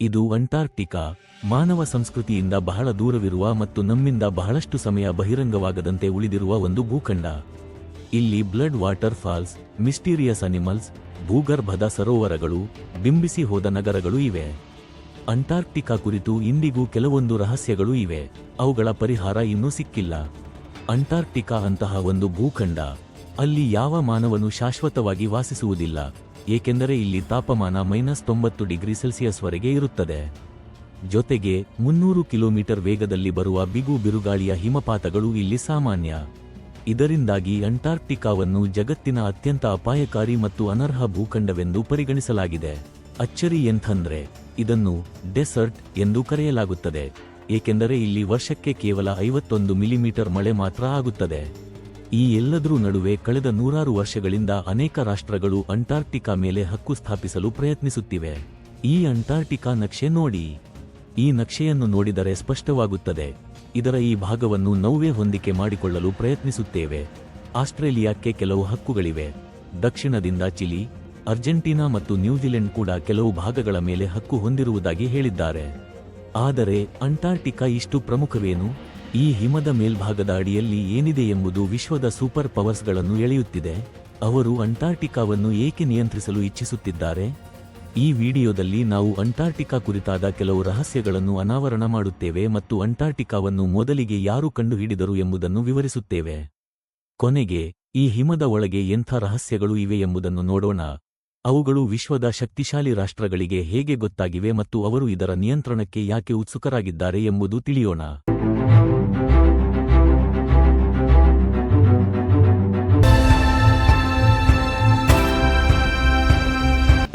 ಇದು ಅಂಟಾರ್ಕ್ಟಿಕಾ, ಮಾನವ ಸಂಸ್ಕೃತಿಯಿಂದ ಬಹಳ ದೂರವಿರುವ ಮತ್ತು ನಮ್ಮಿಂದ ಬಹಳಷ್ಟು ಸಮಯ ಬಹಿರಂಗವಾಗದಂತೆ ಉಳಿದಿರುವ ಒಂದು ಭೂಖಂಡ. ಇಲ್ಲಿ blood water falls, mysterious animals, ಭೂಗರ್ಭದ ಸರೋವರಗಳು, ಬಿಂಬಿಸಿ ಹೋದ ನಗರಗಳು ಇವೆ. ಅಂಟಾರ್ಕ್ಟಿಕಾ ಕುರಿತು ಇಂದಿಗೂ ಕೆಲವೊಂದು ರಹಸ್ಯಗಳು ಇವೆ. ಅವುಗಳ ಪರಿಹಾರ ಇನ್ನೂ ಸಿಕ್ಕಿಲ್ಲ. ಅಂಟಾರ್ಕ್ಟಿಕಾ ಅಂತಹ ಒಂದು ಭೂಖಂಡ, ಅಲ್ಲಿ ಯಾವ ಮಾನವನು ಶಾಶ್ವತವಾಗಿ ವಾಸಿಸುವುದಿಲ್ಲ, ಏಕೆಂದರೆ ಇಲ್ಲಿ ತಾಪಮಾನ -90°C ವರೆಗೆ ಇರುತ್ತದೆ. ಜೊತೆಗೆ 300 ಕಿಲೋಮೀಟರ್ ವೇಗದಲ್ಲಿ ಬರುವ ಬಿಗು ಬಿರುಗಾಳಿಯ ಹಿಮಪಾತಗಳು ಇಲ್ಲಿ ಸಾಮಾನ್ಯ. ಇದರಿಂದಾಗಿ ಅಂಟಾರ್ಕ್ಟಿಕಾವನ್ನು ಜಗತ್ತಿನ ಅತ್ಯಂತ ಅಪಾಯಕಾರಿ ಮತ್ತು ಅನರ್ಹ ಭೂಖಂಡವೆಂದು ಪರಿಗಣಿಸಲಾಗಿದೆ. ಅಚ್ಚರಿ ಎಂಥಂದ್ರೆ ಇದನ್ನು ಡೆಸರ್ಟ್ ಎಂದು ಕರೆಯಲಾಗುತ್ತದೆ, ಏಕೆಂದರೆ ಇಲ್ಲಿ ವರ್ಷಕ್ಕೆ ಕೇವಲ 51 ಮಿಲಿಮೀಟರ್ ಮಳೆ ಮಾತ್ರ ಆಗುತ್ತದೆ. ಈ ಎಲ್ಲದರ ನಡುವೆ ಕಳೆದ 100 ವರ್ಷಗಳಿಂದ ಅನೇಕ ರಾಷ್ಟ್ರಗಳು ಅಂಟಾರ್ಕ್ಟಿಕಾ ಮೇಲೆ ಹಕ್ಕು ಸ್ಥಾಪಿಸಲು ಪ್ರಯತ್ನಿಸುತ್ತಿವೆ. ಈ ಅಂಟಾರ್ಕ್ಟಿಕಾ ನಕ್ಷೆ ನೋಡಿ. ಈ ನಕ್ಷೆಯನ್ನು ನೋಡಿದರೆ ಸ್ಪಷ್ಟವಾಗುತ್ತದೆ. ಇದರ ಈ ಭಾಗವನ್ನು ನಾವೇ ಹೊಂದಿಕೆ ಮಾಡಿಕೊಳ್ಳಲು ಪ್ರಯತ್ನಿಸುತ್ತೇವೆ. ಆಸ್ಟ್ರೇಲಿಯಾಕ್ಕೆ ಕೆಲವು ಹಕ್ಕುಗಳಿವೆ. ದಕ್ಷಿಣದಿಂದ ಚಿಲಿ, ಅರ್ಜೆಂಟೀನಾ ಮತ್ತು ನ್ಯೂಜಿಲೆಂಡ್ ಕೂಡ ಕೆಲವು ಭಾಗಗಳ ಮೇಲೆ ಹಕ್ಕು ಹೊಂದಿರುವುದಾಗಿ ಹೇಳಿದ್ದಾರೆ. ಆದರೆ ಅಂಟಾರ್ಕ್ಟಿಕಾ ಇಷ್ಟು ಪ್ರಮುಖವೇನು? ಈ ಹಿಮದ ಮೇಲ್ಭಾಗದ ಅಡಿಯಲ್ಲಿ ಏನಿದೆ ಎಂಬುದು ವಿಶ್ವದ ಸೂಪರ್ ಪವರ್ಸ್ಗಳನ್ನು ಎಳೆಯುತ್ತಿದೆ. ಅವರು ಅಂಟಾರ್ಕ್ಟಿಕಾವನ್ನು ಏಕೆ ನಿಯಂತ್ರಿಸಲು ಇಚ್ಛಿಸುತ್ತಿದ್ದಾರೆ? ಈ ವಿಡಿಯೋದಲ್ಲಿ ನಾವು ಅಂಟಾರ್ಕ್ಟಿಕಾ ಕುರಿತಾದ ಕೆಲವು ರಹಸ್ಯಗಳನ್ನು ಅನಾವರಣ ಮಾಡುತ್ತೇವೆ ಮತ್ತು ಅಂಟಾರ್ಕ್ಟಿಕಾವನ್ನು ಮೊದಲಿಗೆ ಯಾರು ಕಂಡುಹಿಡಿದರು ಎಂಬುದನ್ನು ವಿವರಿಸುತ್ತೇವೆ. ಕೊನೆಗೆ ಈ ಹಿಮದ ಒಳಗೆ ಎಂಥ ರಹಸ್ಯಗಳು ಇವೆ ಎಂಬುದನ್ನು ನೋಡೋಣ. ಅವುಗಳು ವಿಶ್ವದ ಶಕ್ತಿಶಾಲಿ ರಾಷ್ಟ್ರಗಳಿಗೆ ಹೇಗೆ ಗೊತ್ತಾಗಿವೆ ಮತ್ತು ಅವರು ಇದರ ನಿಯಂತ್ರಣಕ್ಕೆ ಯಾಕೆ ಉತ್ಸುಕರಾಗಿದ್ದಾರೆ ಎಂಬುದು ತಿಳಿಯೋಣ.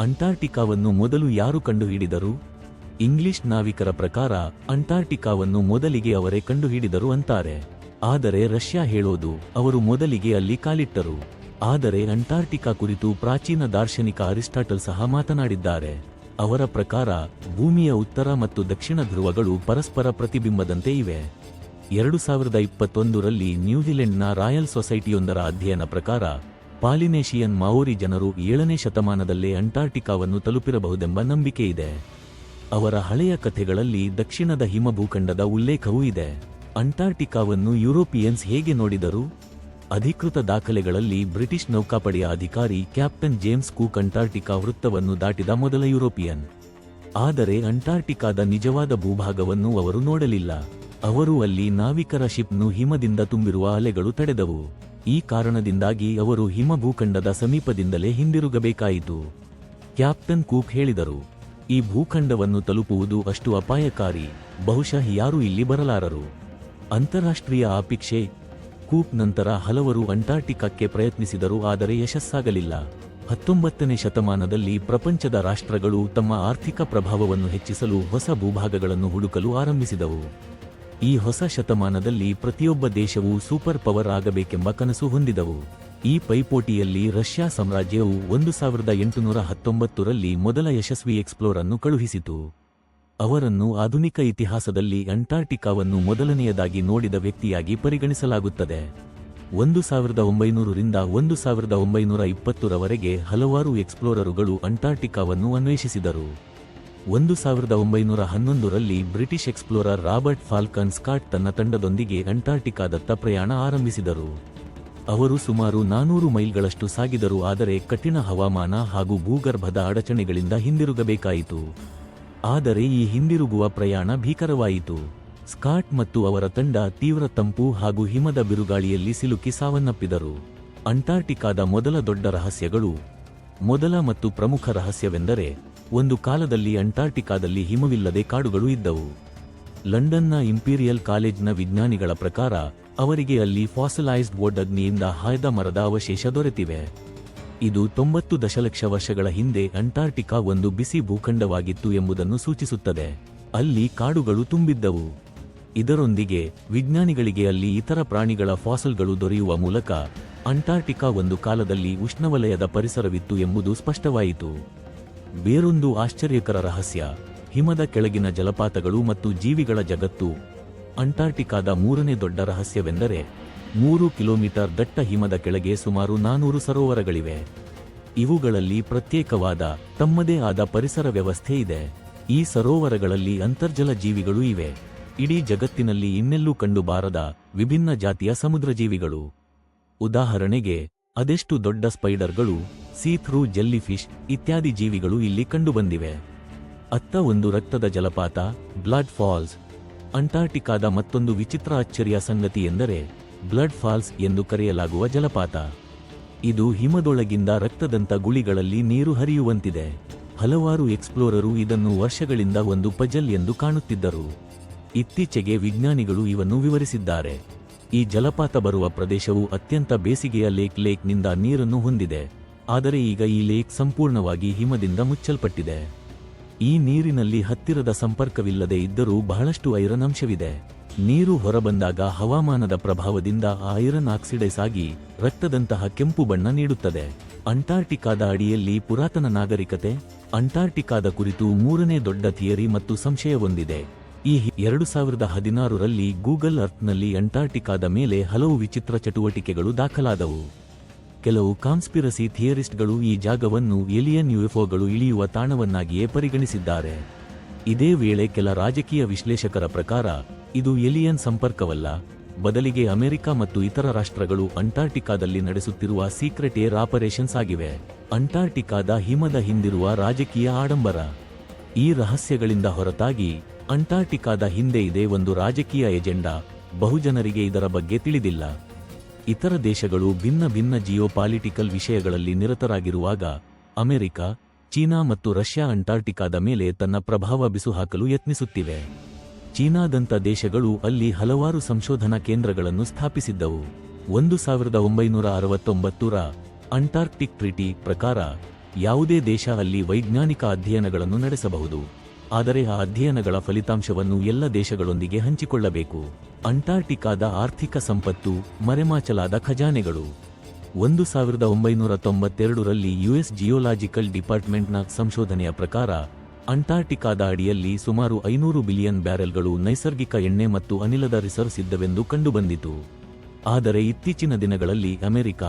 ಅಂಟಾರ್ಕ್ಟಿಕಾವನ್ನು ಮೊದಲು ಯಾರು ಕಂಡುಹಿಡಿದರು? ಇಂಗ್ಲಿಷ್ ನಾವಿಕರ ಪ್ರಕಾರ ಅಂಟಾರ್ಕ್ಟಿಕಾವನ್ನು ಮೊದಲಿಗೆ ಅವರೇ ಕಂಡುಹಿಡಿದರು ಅಂತಾರೆ. ಆದರೆ ರಷ್ಯಾ ಹೇಳೋದು ಅವರು ಮೊದಲಿಗೆ ಅಲ್ಲಿ ಕಾಲಿಟ್ಟರು. ಆದರೆ ಅಂಟಾರ್ಕ್ಟಿಕಾ ಕುರಿತು ಪ್ರಾಚೀನ ದಾರ್ಶನಿಕ ಅರಿಸ್ಟಾಟಲ್ ಸಹ ಮಾತನಾಡಿದ್ದಾರೆ. ಅವರ ಪ್ರಕಾರ ಭೂಮಿಯ ಉತ್ತರ ಮತ್ತು ದಕ್ಷಿಣ ಧ್ರುವಗಳು ಪರಸ್ಪರ ಪ್ರತಿಬಿಂಬದಂತೆ ಇವೆ. 2021ರಲ್ಲಿ ನ್ಯೂಜಿಲೆಂಡ್ನ ರಾಯಲ್ ಸೊಸೈಟಿಯೊಂದರ ಅಧ್ಯಯನ ಪ್ರಕಾರ ಪಾಲಿನೇಷಿಯನ್ ಮಾವೋರಿ ಜನರು 7ನೇ ಶತಮಾನದಲ್ಲೇ ಅಂಟಾರ್ಕ್ಟಿಕಾವನ್ನು ತಲುಪಿರಬಹುದೆಂಬ ನಂಬಿಕೆಯಿದೆ. ಅವರ ಹಳೆಯ ಕಥೆಗಳಲ್ಲಿ ದಕ್ಷಿಣದ ಹಿಮಭೂಖಂಡದ ಉಲ್ಲೇಖವೂ ಇದೆ. ಅಂಟಾರ್ಕ್ಟಿಕಾವನ್ನು ಯುರೋಪಿಯನ್ಸ್ ಹೇಗೆ ನೋಡಿದರು? ಅಧಿಕೃತ ದಾಖಲೆಗಳಲ್ಲಿ ಬ್ರಿಟಿಷ್ ನೌಕಾಪಡೆಯ ಅಧಿಕಾರಿ ಕ್ಯಾಪ್ಟನ್ ಜೇಮ್ಸ್ ಕೂಕ್ ಅಂಟಾರ್ಕ್ಟಿಕಾ ವೃತ್ತವನ್ನು ದಾಟಿದ ಮೊದಲ ಯುರೋಪಿಯನ್. ಆದರೆ ಅಂಟಾರ್ಕ್ಟಿಕಾದ ನಿಜವಾದ ಭೂಭಾಗವನ್ನು ಅವರು ನೋಡಲಿಲ್ಲ. ಅವರು ಅಲ್ಲಿ ನಾವಿಕರ ಶಿಪ್ನು ಹಿಮದಿಂದ ತುಂಬಿರುವ ಅಲೆಗಳು ತಡೆದವು. ಈ ಕಾರಣದಿಂದಾಗಿ ಅವರು ಹಿಮಭೂಖಂಡದ ಸಮೀಪದಿಂದಲೇ ಹಿಂದಿರುಗಬೇಕಾಯಿತು. ಕ್ಯಾಪ್ಟನ್ ಕೂಕ್ ಹೇಳಿದರು, ಈ ಭೂಖಂಡವನ್ನು ತಲುಪುವುದು ಅಷ್ಟು ಅಪಾಯಕಾರಿ, ಬಹುಶಃ ಯಾರೂ ಇಲ್ಲಿ ಬರಲಾರರು. ಅಂತಾರಾಷ್ಟ್ರೀಯ ಆಪಿಕ್ಷೆ ಕೂಕ್ ನಂತರ ಹಲವರು ಅಂಟಾರ್ಕ್ಟಿಕಾಕ್ಕೆ ಪ್ರಯತ್ನಿಸಿದರು, ಆದರೆ ಯಶಸ್ಸಾಗಲಿಲ್ಲ. 19ನೇ ಶತಮಾನದಲ್ಲಿ ಪ್ರಪಂಚದ ರಾಷ್ಟ್ರಗಳು ತಮ್ಮ ಆರ್ಥಿಕ ಪ್ರಭಾವವನ್ನು ಹೆಚ್ಚಿಸಲು ಹೊಸ ಭೂಭಾಗಗಳನ್ನು ಹುಡುಕಲು ಆರಂಭಿಸಿದವು. ಈ ಹೊಸ ಶತಮಾನದಲ್ಲಿ ಪ್ರತಿಯೊಬ್ಬ ದೇಶವೂ ಸೂಪರ್ ಪವರ್ ಆಗಬೇಕೆಂಬ ಕನಸು ಹೊಂದಿದವು. ಈ ಪೈಪೋಟಿಯಲ್ಲಿ ರಷ್ಯಾ ಸಾಮ್ರಾಜ್ಯವು 1819ರಲ್ಲಿ ಮೊದಲ ಯಶಸ್ವಿ ಎಕ್ಸ್ಪ್ಲೋರ್ ಅನ್ನು ಕಳುಹಿಸಿತು. ಅವರನ್ನು ಆಧುನಿಕ ಇತಿಹಾಸದಲ್ಲಿ ಅಂಟಾರ್ಕ್ಟಿಕಾವನ್ನು ಮೊದಲನೆಯದಾಗಿ ನೋಡಿದ ವ್ಯಕ್ತಿಯಾಗಿ ಪರಿಗಣಿಸಲಾಗುತ್ತದೆ. 1900ರಿಂದ 1920ರವರೆಗೆ ಹಲವಾರು ಎಕ್ಸ್ಪ್ಲೋರರುಗಳು ಅಂಟಾರ್ಕ್ಟಿಕಾವನ್ನು ಅನ್ವೇಷಿಸಿದರು. 1911ರಲ್ಲಿ British explorer Robert Falcon Scott ತನ್ನ ತಂಡದೊಂದಿಗೆ ಅಂಟಾರ್ಕ್ಟಿಕಾದತ್ತ ಪ್ರಯಾಣ ಆರಂಭಿಸಿದರು. ಅವರು ಸುಮಾರು 400 ಮೈಲ್ಗಳಷ್ಟು ಸಾಗಿದರು, ಆದರೆ ಕಠಿಣ ಹವಾಮಾನ ಹಾಗೂ ಭೂಗರ್ಭದ ಅಡಚಣೆಗಳಿಂದ ಹಿಂದಿರುಗಬೇಕಾಯಿತು. ಆದರೆ ಈ ಹಿಂದಿರುಗುವ ಪ್ರಯಾಣ ಭೀಕರವಾಯಿತು. ಸ್ಕಾಟ್ ಮತ್ತು ಅವರ ತಂಡ ತೀವ್ರ ತಂಪು ಹಾಗೂ ಹಿಮದ ಬಿರುಗಾಳಿಯಲ್ಲಿ ಸಿಲುಕಿ ಸಾವನ್ನಪ್ಪಿದರು. ಅಂಟಾರ್ಕ್ಟಿಕಾದ ಮೊದಲ ದೊಡ್ಡ ರಹಸ್ಯಗಳು. ಮೊದಲ ಮತ್ತು ಪ್ರಮುಖ ರಹಸ್ಯವೆಂದರೆ, ಒಂದು ಕಾಲದಲ್ಲಿ ಅಂಟಾರ್ಕ್ಟಿಕಾದಲ್ಲಿ ಹಿಮವಿಲ್ಲದೆ ಕಾಡುಗಳು ಇದ್ದವು. ಲಂಡನ್ನ ಇಂಪೀರಿಯಲ್ ಕಾಲೇಜ್ನ ವಿಜ್ಞಾನಿಗಳ ಪ್ರಕಾರ ಅವರಿಗೆ ಅಲ್ಲಿ ಫಾಸಿಲೈಸ್ಡ್ ವುಡ್ ಅಗ್ನಿಯಿಂದ ಹಾಯ್ದ ಮರದ ಅವಶೇಷ ದೊರೆತಿವೆ. ಇದು 90 ದಶಲಕ್ಷ ವರ್ಷಗಳ ಹಿಂದೆ ಅಂಟಾರ್ಕ್ಟಿಕಾ ಒಂದು ಬಿಸಿ ಭೂಖಂಡವಾಗಿತ್ತು ಎಂಬುದನ್ನು ಸೂಚಿಸುತ್ತದೆ. ಅಲ್ಲಿ ಕಾಡುಗಳು ತುಂಬಿದ್ದವು. ಇದರೊಂದಿಗೆ ವಿಜ್ಞಾನಿಗಳಿಗೆ ಅಲ್ಲಿ ಇತರ ಪ್ರಾಣಿಗಳ ಫಾಸಲ್ಗಳು ದೊರೆಯುವ ಮೂಲಕ ಅಂಟಾರ್ಕ್ಟಿಕಾ ಒಂದು ಕಾಲದಲ್ಲಿ ಉಷ್ಣವಲಯದ ಪರಿಸರವಿತ್ತು ಎಂಬುದು ಸ್ಪಷ್ಟವಾಯಿತು. ಬೇರೊಂದು ಆಶ್ಚರ್ಯಕರ ರಹಸ್ಯ, ಹಿಮದ ಕೆಳಗಿನ ಜಲಪಾತಗಳು ಮತ್ತು ಜೀವಿಗಳ ಜಗತ್ತು. ಅಂಟಾರ್ಕ್ಟಿಕಾದ 3ನೇ ದೊಡ್ಡ ರಹಸ್ಯವೆಂದರೆ 3 ಕಿಲೋಮೀಟರ್ ದಟ್ಟ ಹಿಮದ ಕೆಳಗೆ ಸುಮಾರು 400 ಸರೋವರಗಳಿವೆ. ಇವುಗಳಲ್ಲಿ ಪ್ರತ್ಯೇಕವಾದ ತಮ್ಮದೇ ಆದ ಪರಿಸರ ವ್ಯವಸ್ಥೆ ಇದೆ. ಈ ಸರೋವರಗಳಲ್ಲಿ ಅಂತರ್ಜಲ ಜೀವಿಗಳು ಇವೆ. ಇಡೀ ಜಗತ್ತಿನಲ್ಲಿ ಇನ್ನೆಲ್ಲೂ ಕಂಡುಬಾರದ ವಿಭಿನ್ನ ಜಾತಿಯ ಸಮುದ್ರ ಜೀವಿಗಳು. ಉದಾಹರಣೆಗೆ ಅದೆಷ್ಟು ದೊಡ್ಡ ಸ್ಪೈಡರ್ಗಳು, ಸೀಥ್ರೂ ಜೆಲ್ಲಿಫಿಶ್ ಇತ್ಯಾದಿ ಜೀವಿಗಳು ಇಲ್ಲಿ ಕಂಡುಬಂದಿವೆ. ಅತ್ತ ಒಂದು ರಕ್ತದ ಜಲಪಾತ, ಬ್ಲಡ್ ಫಾಲ್ಸ್. ಅಂಟಾರ್ಟಿಕಾದ ಮತ್ತೊಂದು ವಿಚಿತ್ರ ಅಚ್ಚರಿಯ ಸಂಗತಿ ಎಂದರೆ ಬ್ಲಡ್ ಫಾಲ್ಸ್ ಎಂದು ಕರೆಯಲಾಗುವ ಜಲಪಾತ. ಇದು ಹಿಮದೊಳಗಿಂದ ರಕ್ತದಂತ ಗುಳಿಗಳಲ್ಲಿ ನೀರು ಹರಿಯುವಂತಿದೆ. ಹಲವಾರು ಎಕ್ಸ್ಪ್ಲೋರರು ಇದನ್ನು ವರ್ಷಗಳಿಂದ ಒಂದು ಪಜಲ್ ಎಂದು ಕಾಣುತ್ತಿದ್ದರು. ಇತ್ತೀಚೆಗೆ ವಿಜ್ಞಾನಿಗಳು ಇವನ್ನು ವಿವರಿಸಿದ್ದಾರೆ. ಈ ಜಲಪಾತ ಬರುವ ಪ್ರದೇಶವು ಅತ್ಯಂತ ಬೇಸಿಗೆಯ ಲೇಕ್ನಿಂದ ನೀರನ್ನು ಹೊಂದಿದೆ. ಆದರೆ ಈಗ ಈ ಲೇಕ್ ಸಂಪೂರ್ಣವಾಗಿ ಹಿಮದಿಂದ ಮುಚ್ಚಲ್ಪಟ್ಟಿದೆ. ಈ ನೀರಿನಲ್ಲಿ ಹತ್ತಿರದ ಸಂಪರ್ಕವಿಲ್ಲದೆ ಇದ್ದರೂ ಬಹಳಷ್ಟು ಐರನ್ ಅಂಶವಿದೆ. ನೀರು ಹೊರಬಂದಾಗ ಹವಾಮಾನದ ಪ್ರಭಾವದಿಂದ ಆ ಐರನ್ ಆಕ್ಸಿಡೈಸ್ ಆಗಿ ರಕ್ತದಂತಹ ಕೆಂಪು ಬಣ್ಣ ನೀಡುತ್ತದೆ. ಅಂಟಾರ್ಟಿಕಾದ ಅಡಿಯಲ್ಲಿ ಪುರಾತನ ನಾಗರಿಕತೆ. ಅಂಟಾರ್ಟಿಕಾದ ಕುರಿತು ಮೂರನೇ ದೊಡ್ಡ ಥಿಯರಿ ಮತ್ತು ಸಂಶಯವೊಂದಿದೆ. ಈ 2016ರಲ್ಲಿ ಗೂಗಲ್ ಅರ್ತ್ನಲ್ಲಿ ಅಂಟಾರ್ಟಿಕಾದ ಮೇಲೆ ಹಲವು ವಿಚಿತ್ರ ಚಟುವಟಿಕೆಗಳು ದಾಖಲಾದವು. ಕೆಲವು ಕಾನ್ಸ್ಪಿರಸಿ ಥಿಯರಿಸ್ಟ್ಗಳು ಈ ಜಾಗವನ್ನು ಏಲಿಯನ್ ಯುಎಫ್ಒಗಳು ಇಳಿಯುವ ತಾಣವನ್ನಾಗಿಯೇ ಪರಿಗಣಿಸಿದ್ದಾರೆ. ಇದೇ ವೇಳೆ ಕೆಲ ರಾಜಕೀಯ ವಿಶ್ಲೇಷಕರ ಪ್ರಕಾರ ಇದು ಏಲಿಯನ್ ಸಂಪರ್ಕವಲ್ಲ, ಬದಲಿಗೆ ಅಮೆರಿಕ ಮತ್ತು ಇತರ ರಾಷ್ಟ್ರಗಳು ಅಂಟಾರ್ಟಿಕಾದಲ್ಲಿ ನಡೆಸುತ್ತಿರುವ ಸೀಕ್ರೆಟ್ ಏರ್ ಆಪರೇಷನ್ಸ್ ಆಗಿವೆ. ಅಂಟಾರ್ಟಿಕಾದ ಹಿಮದ ಹಿಂದಿರುವ ರಾಜಕೀಯ ಆಡಂಬರ. ಈ ರಹಸ್ಯಗಳಿಂದ ಹೊರತಾಗಿ ಅಂಟಾರ್ಟಿಕಾದ ಹಿಂದೆ ಇದೆ ಒಂದು ರಾಜಕೀಯ ಎಜೆಂಡಾ. ಬಹುಜನರಿಗೆ ಇದರ ಬಗ್ಗೆ ತಿಳಿದಿಲ್ಲ. ಇತರ ದೇಶಗಳು ಭಿನ್ನ ಭಿನ್ನ ಜಿಯೋಪಾಲಿಟಿಕಲ್ ವಿಷಯಗಳಲ್ಲಿ ನಿರತರಾಗಿರುವಾಗ ಅಮೆರಿಕ, ಚೀನಾ ಮತ್ತು ರಷ್ಯಾ ಅಂಟಾರ್ಟಿಕಾದ ಮೇಲೆ ತನ್ನ ಪ್ರಭಾವ ಬಿಸುಹಾಕಲು ಯತ್ನಿಸುತ್ತಿವೆ. ಚೀನಾದಂಥ ದೇಶಗಳು ಅಲ್ಲಿ ಹಲವಾರು ಸಂಶೋಧನಾ ಕೇಂದ್ರಗಳನ್ನು ಸ್ಥಾಪಿಸಿದ್ದವು. 1969ರ ಅಂಟಾರ್ಕ್ಟಿಕ್ ಟ್ರೀಟಿ ಪ್ರಕಾರ ಯಾವುದೇ ದೇಶ ಅಲ್ಲಿ ವೈಜ್ಞಾನಿಕ ಅಧ್ಯಯನಗಳನ್ನು ನಡೆಸಬಹುದು, ಆದರೆ ಆ ಅಧ್ಯಯನಗಳ ಫಲಿತಾಂಶವನ್ನು ಎಲ್ಲ ದೇಶಗಳೊಂದಿಗೆ ಹಂಚಿಕೊಳ್ಳಬೇಕು. ಅಂಟಾರ್ಟಿಕಾದ ಆರ್ಥಿಕ ಸಂಪತ್ತು, ಮರೆಮಾಚಲಾದ ಖಜಾನೆಗಳು. 1992ರಲ್ಲಿ ಯುಎಸ್ ಜಿಯೋಲಾಜಿಕಲ್ ಡಿಪಾರ್ಟ್ಮೆಂಟ್ನ ಸಂಶೋಧನೆಯ ಪ್ರಕಾರ ಅಂಟಾರ್ಟಿಕಾದ ಅಡಿಯಲ್ಲಿ ಸುಮಾರು 500 ಬಿಲಿಯನ್ ಬ್ಯಾರೆಲ್ಗಳು ನೈಸರ್ಗಿಕ ಎಣ್ಣೆ ಮತ್ತು ಅನಿಲದ ರಿಸರ್ವ್ಸ್ ಇದ್ದವೆಂದು ಕಂಡುಬಂದಿತು. ಆದರೆ ಇತ್ತೀಚಿನ ದಿನಗಳಲ್ಲಿ ಅಮೆರಿಕ,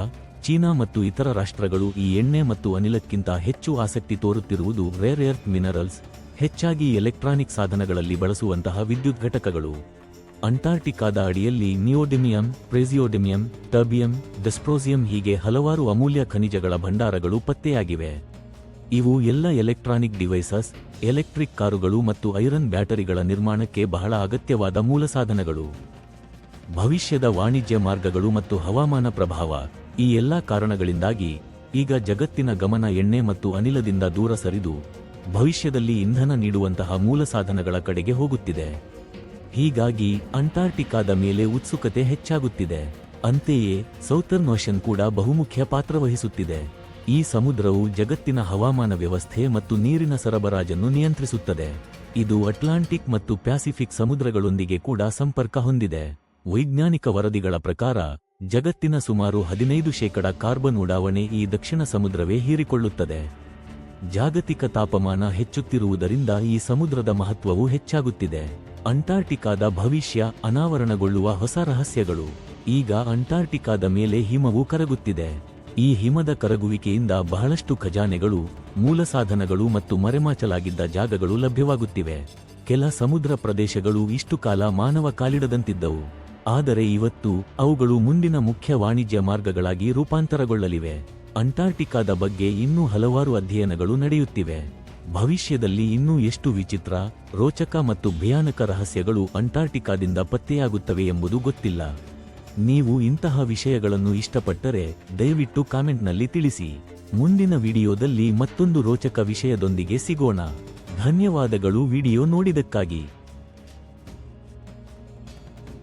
ಚೀನಾ ಮತ್ತು ಇತರ ರಾಷ್ಟ್ರಗಳು ಈ ಎಣ್ಣೆ ಮತ್ತು ಅನಿಲಕ್ಕಿಂತ ಹೆಚ್ಚು ಆಸಕ್ತಿ ತೋರುತ್ತಿರುವುದು ರೇರ್ ಎರ್ತ್ ಮಿನರಲ್ಸ್, ಹೆಚ್ಚಾಗಿ ಎಲೆಕ್ಟ್ರಾನಿಕ್ ಸಾಧನಗಳಲ್ಲಿ ಬಳಸುವಂತಹ ವಿದ್ಯುತ್ ಘಟಕಗಳು. ಅಂಟಾರ್ಟಿಕಾದ ಅಡಿಯಲ್ಲಿ ನಿಯೋಡಿಮಿಯಂ, ಪ್ರೆಸಿಯೋಡಿಮಿಯಂ, ಟರ್ಬಿಯಂ, ಡೆಸ್ಪ್ರೋಸಿಯಂ ಹೀಗೆ ಹಲವಾರು ಅಮೂಲ್ಯ ಖನಿಜಗಳ ಭಂಡಾರಗಳು ಪತ್ತೆಯಾಗಿವೆ. ಇವು ಎಲ್ಲ ಎಲೆಕ್ಟ್ರಾನಿಕ್ ಡಿವೈಸಸ್, ಎಲೆಕ್ಟ್ರಿಕ್ ಕಾರುಗಳು ಮತ್ತು ಐರನ್ ಬ್ಯಾಟರಿಗಳ ನಿರ್ಮಾಣಕ್ಕೆ ಬಹಳ ಅಗತ್ಯವಾದ ಮೂಲಸಾಧನಗಳು. ಭವಿಷ್ಯದ ವಾಣಿಜ್ಯ ಮಾರ್ಗಗಳು ಮತ್ತು ಹವಾಮಾನ ಪ್ರಭಾವ. ಈ ಎಲ್ಲಾ ಕಾರಣಗಳಿಂದಾಗಿ ಈಗ ಜಗತ್ತಿನ ಗಮನ ಎಣ್ಣೆ ಮತ್ತು ಅನಿಲದಿಂದ ದೂರ ಸರಿದು ಭವಿಷ್ಯದಲ್ಲಿ ಇಂಧನ ನೀಡುವಂತಹ ಮೂಲಸಾಧನಗಳ ಕಡೆಗೆ ಹೋಗುತ್ತಿದೆ. ಹೀಗಾಗಿ ಅಂಟಾರ್ಟಿಕಾದ ಮೇಲೆ ಉತ್ಸುಕತೆ ಹೆಚ್ಚಾಗುತ್ತಿದೆ. ಅಂತೆಯೇ ಸೌತರ್ನ್ ಓಷನ್ ಕೂಡ ಬಹುಮುಖ್ಯ ಪಾತ್ರ ವಹಿಸುತ್ತಿದೆ. ಈ ಸಮುದ್ರವು ಜಗತ್ತಿನ ಹವಾಮಾನ ವ್ಯವಸ್ಥೆ ಮತ್ತು ನೀರಿನ ಸರಬರಾಜನ್ನು ನಿಯಂತ್ರಿಸುತ್ತದೆ. ಇದು ಅಟ್ಲಾಂಟಿಕ್ ಮತ್ತು ಪ್ಯಾಸಿಫಿಕ್ ಸಮುದ್ರಗಳೊಂದಿಗೆ ಕೂಡ ಸಂಪರ್ಕ ಹೊಂದಿದೆ. ವೈಜ್ಞಾನಿಕ ವರದಿಗಳ ಪ್ರಕಾರ ಜಗತ್ತಿನ ಸುಮಾರು 15% ಕಾರ್ಬನ್ ಉಡಾವಣೆ ಈ ದಕ್ಷಿಣ ಸಮುದ್ರವೇ ಹೀರಿಕೊಳ್ಳುತ್ತದೆ. ಜಾಗತಿಕ ತಾಪಮಾನ ಹೆಚ್ಚುತ್ತಿರುವುದರಿಂದ ಈ ಸಮುದ್ರದ ಮಹತ್ವವು ಹೆಚ್ಚಾಗುತ್ತಿದೆ. ಅಂಟಾರ್ಟಿಕಾದ ಭವಿಷ್ಯ ಅನಾವರಣಗೊಳ್ಳುವ ಹೊಸ ರಹಸ್ಯಗಳು. ಈಗ ಅಂಟಾರ್ಟಿಕಾದ ಮೇಲೆ ಹಿಮವು ಕರಗುತ್ತಿದೆ. ಈ ಹಿಮದ ಕರಗುವಿಕೆಯಿಂದ ಬಹಳಷ್ಟು ಖಜಾನೆಗಳು, ಮೂಲಸಾಧನಗಳು ಮತ್ತು ಮರೆಮಾಚಲಾಗಿದ್ದ ಜಾಗಗಳು ಲಭ್ಯವಾಗುತ್ತಿವೆ. ಕೆಲ ಸಮುದ್ರ ಪ್ರದೇಶಗಳು ಇಷ್ಟು ಕಾಲ ಮಾನವ ಕಾಲಿಡದಂತಿದ್ದವು, ಆದರೆ ಇವತ್ತು ಅವುಗಳು ಮುಂದಿನ ಮುಖ್ಯ ವಾಣಿಜ್ಯ ಮಾರ್ಗಗಳಾಗಿ ರೂಪಾಂತರಗೊಳ್ಳಲಿವೆ. ಅಂಟಾರ್ಟಿಕಾದ ಬಗ್ಗೆ ಇನ್ನೂ ಹಲವಾರು ಅಧ್ಯಯನಗಳು ನಡೆಯುತ್ತಿವೆ. ಭವಿಷ್ಯದಲ್ಲಿ ಇನ್ನೂ ಎಷ್ಟು ವಿಚಿತ್ರ, ರೋಚಕ ಮತ್ತು ಭಯಾನಕ ರಹಸ್ಯಗಳು ಅಂಟಾರ್ಟಿಕಾದಿಂದ ಪತ್ತೆಯಾಗುತ್ತವೆ ಎಂಬುದು ಗೊತ್ತಿಲ್ಲ. ನೀವು ಇಂತಹ ವಿಷಯಗಳನ್ನು ಇಷ್ಟಪಟ್ಟರೆ ದಯವಿಟ್ಟು ಕಾಮೆಂಟ್ನಲ್ಲಿ ತಿಳಿಸಿ. ಮುಂದಿನ ವಿಡಿಯೋದಲ್ಲಿ ಮತ್ತೊಂದು ರೋಚಕ ವಿಷಯದೊಂದಿಗೆ ಸಿಗೋಣ. ಧನ್ಯವಾದಗಳು ವಿಡಿಯೋ ನೋಡಿದಕ್ಕಾಗಿ.